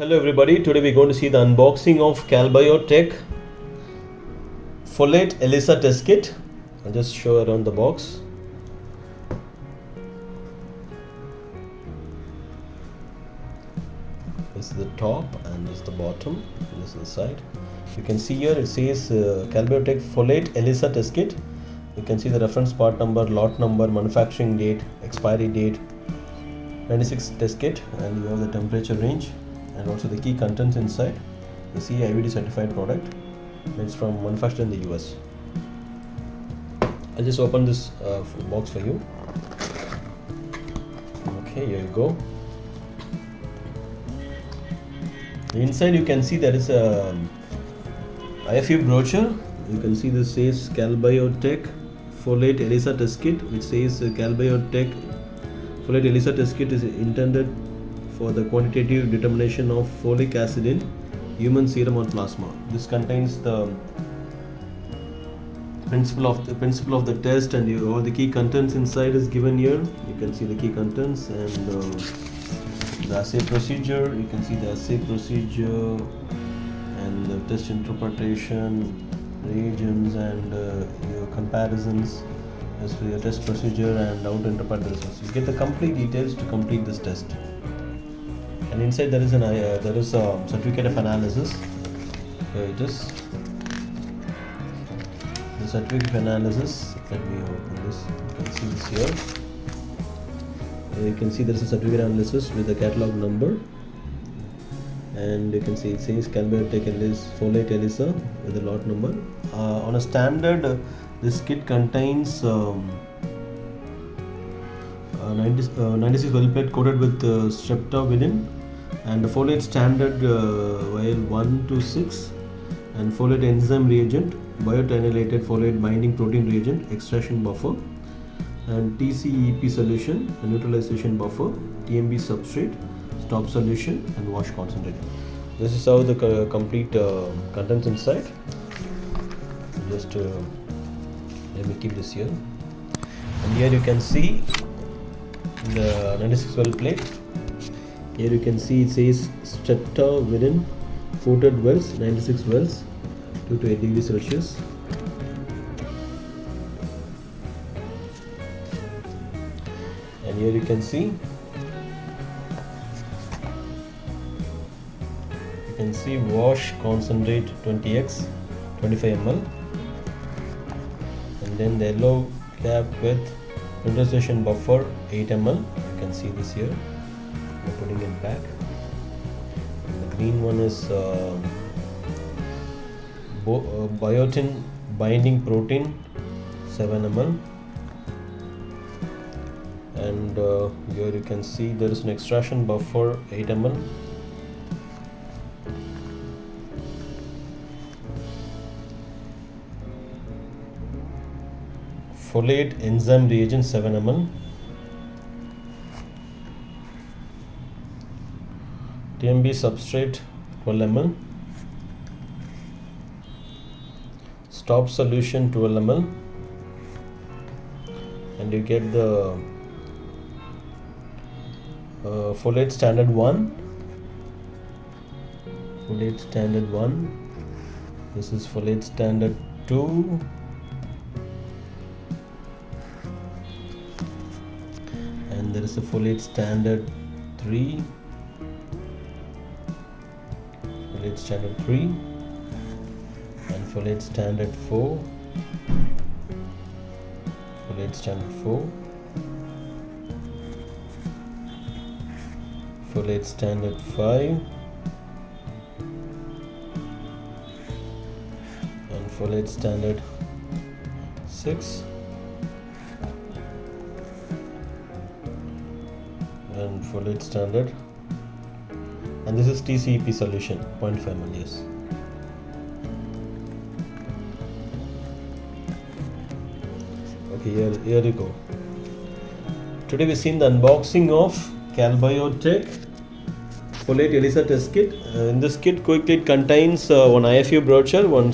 Hello everybody, today we're going to see the unboxing of Calbiotech Folate ELISA test kit. I'll just show around the box. This is the top and this is the bottom, this is the side. You can see here it says Calbiotech Folate ELISA test kit. You can see the reference part number, lot number, manufacturing date, expiry date, 96 test kit, and you have the temperature range and also the key contents inside. You see IVD certified product. It's from manufactured in the US. I'll just open this box for you. Okay, here you go. Inside you can see there is a IFU brochure. You can see this says Calbiotech Folate ELISA test kit, which says Calbiotech Folate ELISA test kit is intended for the quantitative determination of folic acid in human serum or plasma. This contains the principle of the test, and all the key contents inside is given here. You can see the key contents and the assay procedure. You can see the assay procedure and the test interpretation, reagents, and your comparisons as to your test procedure and how to interpret the results. You get the complete details to complete this test. And inside there is a certificate of analysis. Here it is. The certificate of analysis. Let me open this. You can see this here. You can see there is a certificate of analysis with the catalog number, and you can see it says Calbiotech Folate ELISA with the lot number. On a standard, this kit contains 96 well plate coated with streptavidin, and the folate standard vial 1 to 6, and folate enzyme reagent, biotinylated folate binding protein reagent, extraction buffer, and TCEP solution, a neutralization buffer, TMB substrate, stop solution, and wash concentrate. This is how the complete contents inside. Just let me keep this here. And here you can see the 96 well plate. Here you can see it says streptavidin coated wells, 96 wells, 2 to 8 degrees Celsius. And here you can see wash concentrate 20x, 25 ml, and then the yellow cap with neutralization buffer 8 ml. You can see this here. I'm putting it back. And the green one is biotin binding protein 7 ml, and here you can see there is an extraction buffer 8 ml. Folate enzyme reagent 7 ml, TMB substrate 12 ml, stop solution 12 ml, and you get the folate standard 1, folate standard 1, this is folate standard 2, and there is a folate standard 3, folate standard 3, and folate standard 4, folate standard 4, folate standard 5, and folate standard 6, and folate standard, and this is TCEP solution 0.5 ml. Yes. Okay, here you go. Today we've seen the unboxing of Calbiotech Folate ELISA test kit. In this kit, quickly it contains one IFU brochure, one